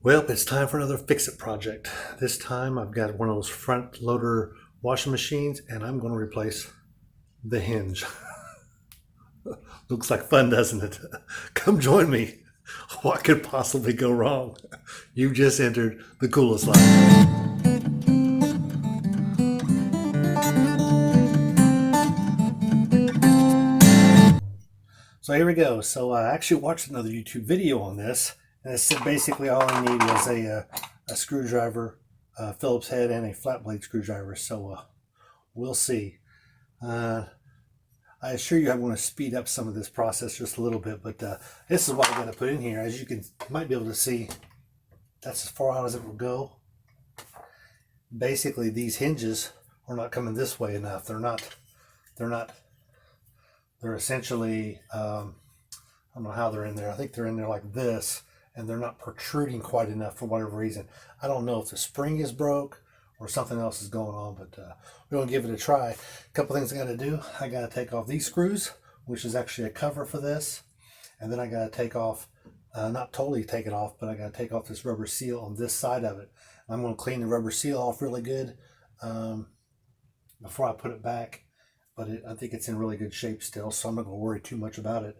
Well, it's time for another fix-it project. This time I've got one of those front loader washing machines and I'm going to replace the hinge. Looks like fun, doesn't it? Come join me. What could possibly go wrong? You just entered the coolest life. So here we go. So I actually watched another YouTube video on this, and it said basically all I need is a screwdriver, a Phillips head, and a flat blade screwdriver. So we'll see. I assure you I'm going to speed up some of this process just a little bit, but this is what I got to put in here. As you might be able to see, that's as far out as it will go. Basically, these hinges are not coming this way enough. They're essentially, I don't know how they're in there. I think they're in there like this, and they're not protruding quite enough for whatever reason. I don't know if the spring is broke or something else is going on, but we're going to give it a try. A couple things I got to do. I got to take off these screws, which is actually a cover for this. And then I got to take off, not totally take it off, but I got to take off this rubber seal on this side of it. I'm going to clean the rubber seal off really good before I put it back. But I think it's in really good shape still, so I'm not going to worry too much about it.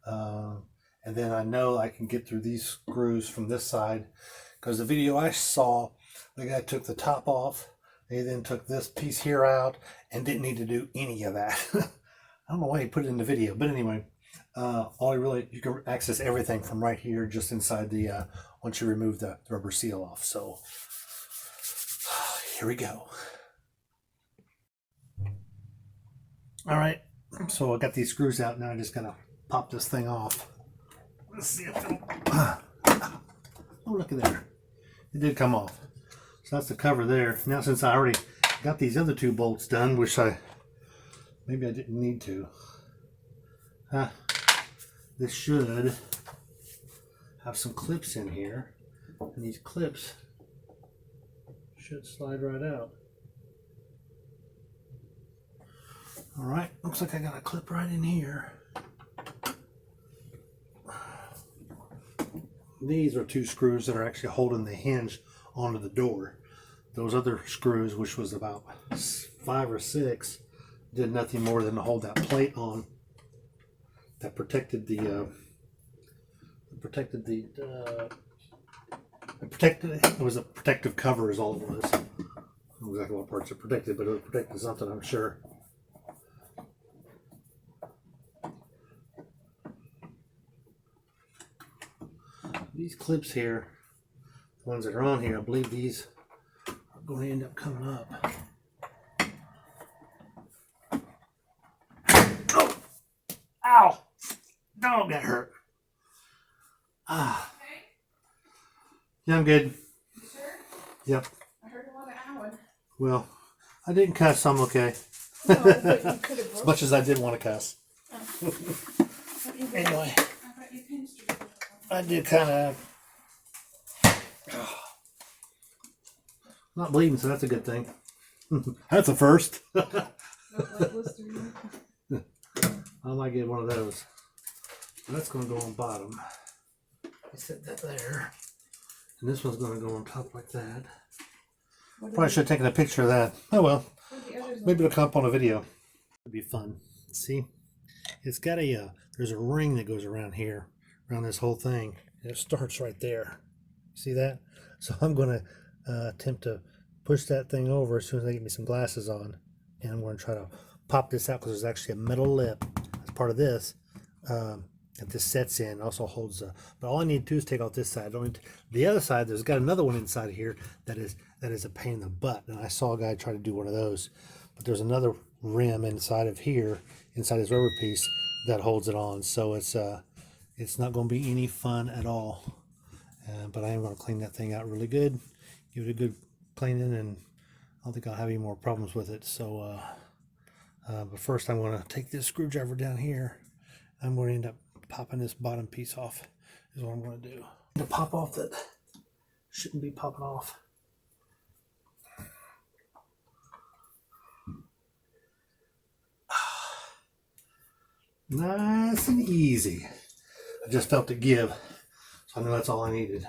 And then I know I can get through these screws from this side, because the video I saw, the guy took the top off, he then took this piece here out and didn't need to do any of that. I don't know why he put it in the video, but anyway, you can access everything from right here, just inside the, once you remove the rubber seal off. So here we go. All right, so I got these screws out now. I'm just gonna pop this thing off. Let's see if it'll, oh, look at there. It did come off. So that's the cover there. Now, since I already got these other two bolts done, which maybe I didn't need to. This should have some clips in here, and these clips should slide right out. All right, looks like I got a clip right in here. These are two screws that are actually holding the hinge onto the door. Those other screws, which was about 5 or 6, did nothing more than to hold that plate on that protected it was a protective cover is all it was. I don't know exactly what parts are protected, but it was protecting something, I'm sure. These clips here, the ones that are on here, I believe these are going to end up coming up. Oh! Ow! Dog got hurt. Ah. Okay. Yeah, I'm good. You sure? Yep. I heard a lot of howling. Well, I didn't cuss, so I'm okay. No, but you could have As much as I did want to cuss. Anyway. I bet you pinched her. I did kind of. Not bleeding, so that's a good thing. That's a first. I might get one of those. That's going to go on bottom. I set that there. And this one's going to go on top like that. Probably should have taken a picture of that. Oh well. Maybe it'll come up on a video. It'd be fun. See? It's got there's a ring that goes around here, around this whole thing. And it starts right there. See that? So I'm going to attempt to push that thing over as soon as I get me some glasses on. And I'm going to try to pop this out, because there's actually a metal lip as part of this that this sets in. Also holds but all I need to do is take off this side. The other side, there's got another one inside here that is a pain in the butt. And I saw a guy try to do one of those. But there's another rim inside of here, inside his rubber piece, that holds it on. So it's not going to be any fun at all. But I am going to clean that thing out really good, give it a good cleaning, and I don't think I'll have any more problems with it. So, but first I'm going to take this screwdriver down here. I'm going to end up popping this bottom piece off, is what I'm going to do. To pop off that shouldn't be popping off. Nice and easy. I just felt it give, so I know that's all I needed.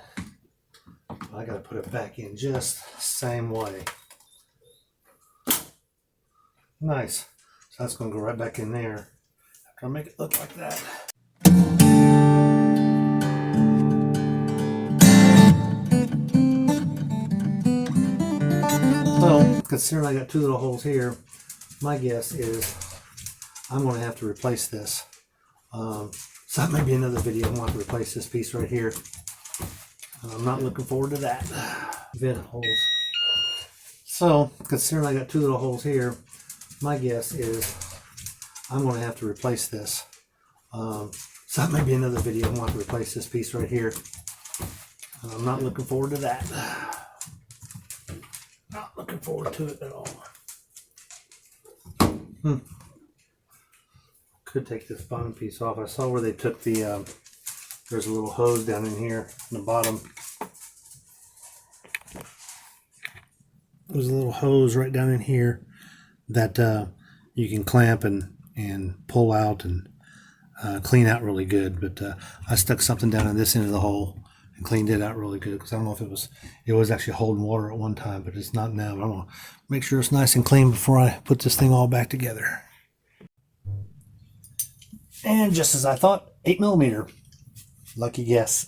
I gotta put it back in just the same way. Nice. So that's gonna go right back in there after I make it look like that. So, considering I got two little holes here, my guess is I'm going to have to replace this. So that may be another video. I'm going to have to replace this piece right here. I'm not looking forward to that. Vent holes. So, considering I got two little holes here, my guess is I'm going to have to replace this. So that may be another video. I'm going to have to replace this piece right here. I'm not looking forward to that. Not looking forward to it at all. Could take this bottom piece off. I saw where they took the, there's a little hose down in here in the bottom. There's a little hose right down in here that you can clamp and pull out and clean out really good. But I stuck something down in this end of the hole and cleaned it out really good, because I don't know if it was actually holding water at one time, but it's not now. But I'm gonna make sure it's nice and clean before I put this thing all back together. And just as I thought, 8mm. Lucky guess.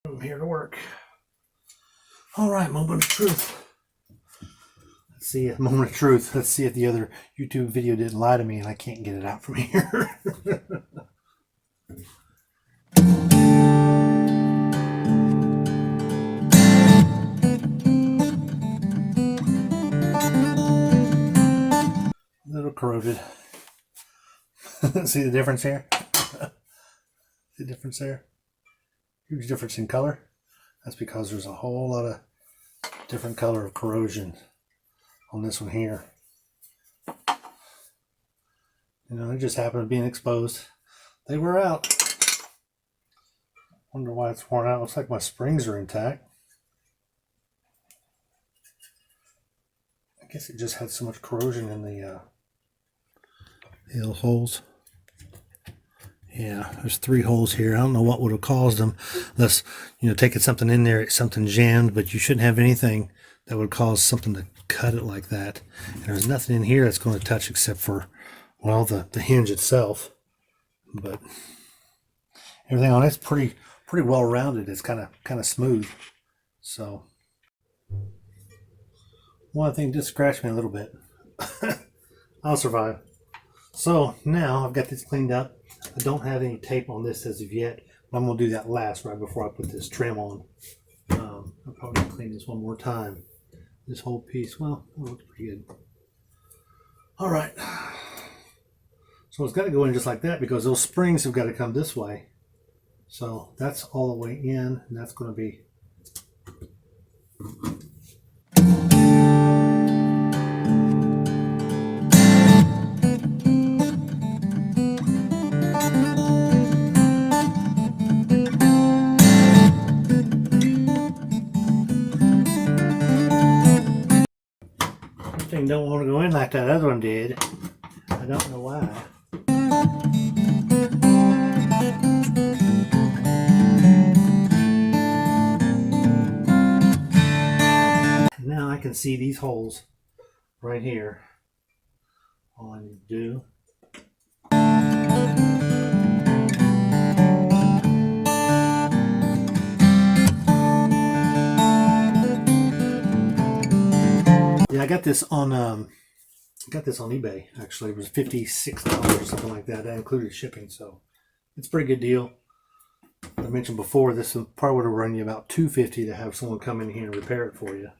I'm here to work. All right, moment of truth. Let's see, a moment of truth. Let's see if the other YouTube video didn't lie to me and I can't get it out from here. A little corroded. See the difference here? See the difference there? Huge difference in color. That's because there's a whole lot of different color of corrosion on this one here. You know, it just happened to being exposed. They were out. Wonder why it's worn out. Looks like my springs are intact. I guess it just had so much corrosion in the little holes. Yeah, there's 3 holes here. I don't know what would have caused them, unless, you know, taking something in there, something jammed, but you shouldn't have anything that would cause something to cut it like that. And there's nothing in here that's going to touch except for, well, the hinge itself. But everything on it's pretty well rounded. It's kind of smooth. So one thing did scratch me a little bit. I'll survive. So now I've got this cleaned up. I don't have any tape on this as of yet, but I'm going to do that last, right before I put this trim on. I'll probably clean this one more time. This whole piece, well, it looks pretty good. All right. So it's got to go in just like that, because those springs have got to come this way. So that's all the way in, and that's going to be... Thing don't want to go in like that other one did. I don't know why. Now I can see these holes right here. all I need to do. Yeah, I got this on eBay. Actually, it was $56 or something like that. That included shipping, so it's a pretty good deal. I mentioned before, this probably would have run you about $250 to have someone come in here and repair it for you,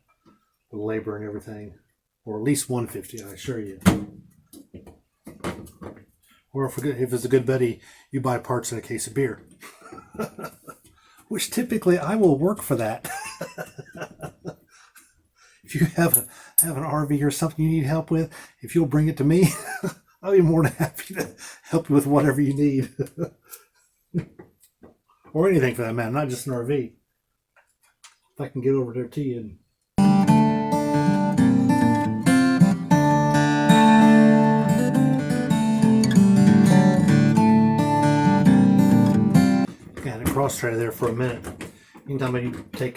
with labor and everything, or at least $150, I assure you. Or if it's a good buddy, you buy parts in a case of beer, which typically I will work for that. If you have an RV or something you need help with, if you'll bring it to me, I'll be more than happy to help you with whatever you need. Or anything for that matter, not just an RV. If I can get over there to you. Got a cross tray there for a minute. Anytime you take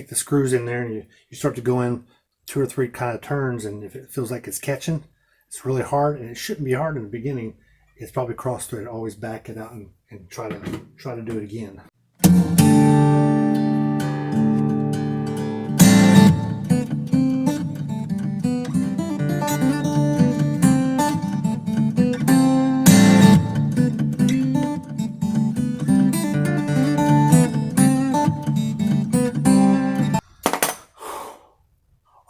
the screws in there and you start to go in 2 or 3 kind of turns, and if it feels like it's catching, it's really hard, and it shouldn't be hard in the beginning. It's probably cross thread. Always back it out and try to do it again.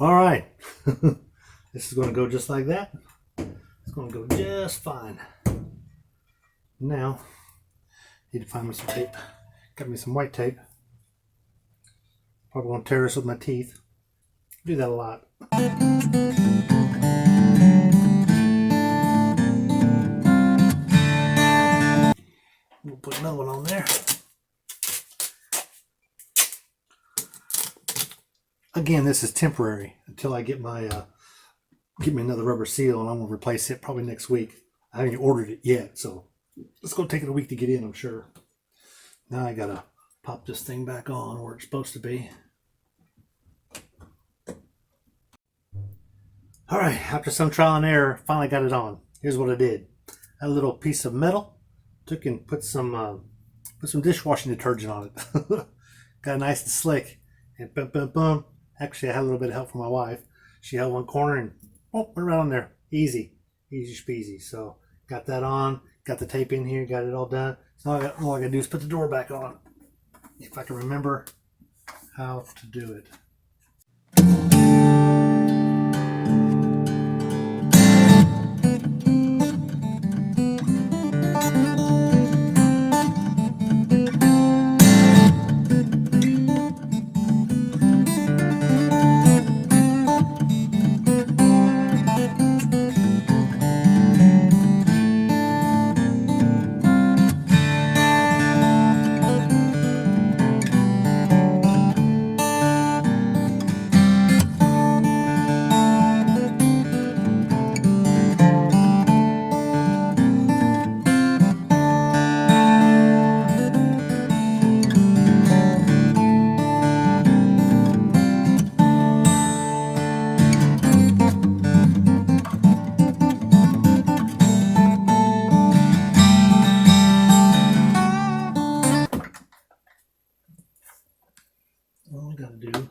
All right, this is going to go just like that. It's going to go just fine. Now, need to find me some tape. Got me some white tape. Probably going to tear this with my teeth. Do that a lot. We'll put another one on there. Again, this is temporary until I get my get me another rubber seal, and I'm gonna replace it probably next week. I haven't ordered it yet, so it's gonna take it a week to get in, I'm sure. Now I gotta pop this thing back on where it's supposed to be. All right, after some trial and error, finally got it on. Here's what I did: a little piece of metal, took and put some dishwashing detergent on it. Got it nice and slick, and boom, boom, boom. Actually, I had a little bit of help from my wife. She held one corner and went right on there. Easy peasy. So got that on, got the tape in here, got it all done. So all I gotta do is put the door back on, if I can remember how to do it. All we gotta do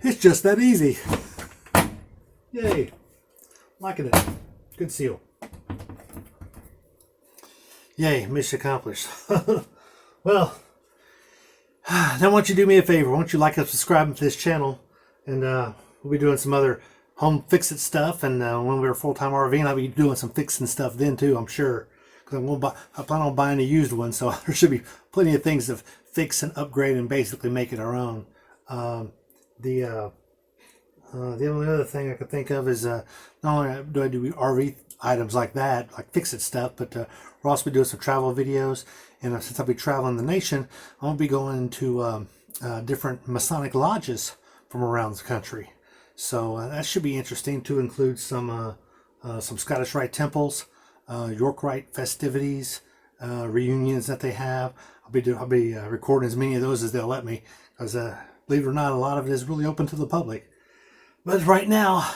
it's just that easy. Yay. Liking it. Good seal. Yay, mission accomplished. Well, now why don't you do me a favor? Why don't you like and subscribe to this channel, and we'll be doing some other home fix-it stuff, and when we were full-time RVing, I'll be doing some fixing stuff then too, I'm sure. Because I plan on buying a used one, so there should be plenty of things to fix and upgrade and basically make it our own. The only other thing I could think of is not only do I do RV items like that, like fix-it stuff, but we'll also be doing some travel videos. And since I'll be traveling the nation, I'll be going to different Masonic lodges from around the country. So that should be interesting, to include some Scottish Rite temples, York Rite festivities, reunions that they have. I'll be recording as many of those as they'll let me, because believe it or not, a lot of it is really open to the public. But right now, I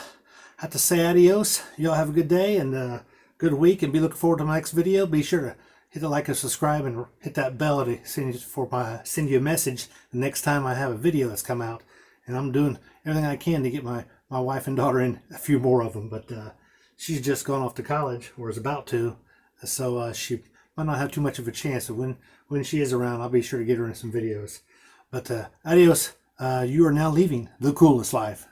have to say adios. Y'all have a good day and good week, and be looking forward to my next video. Be sure to hit the like and subscribe, and hit that bell to send you a message the next time I have a video that's come out. And I'm doing everything I can to get my wife and daughter in a few more of them. But she's just gone off to college, or is about to, so she might not have too much of a chance. But when she is around, I'll be sure to get her in some videos. But adios. You are now leaving the coolest life.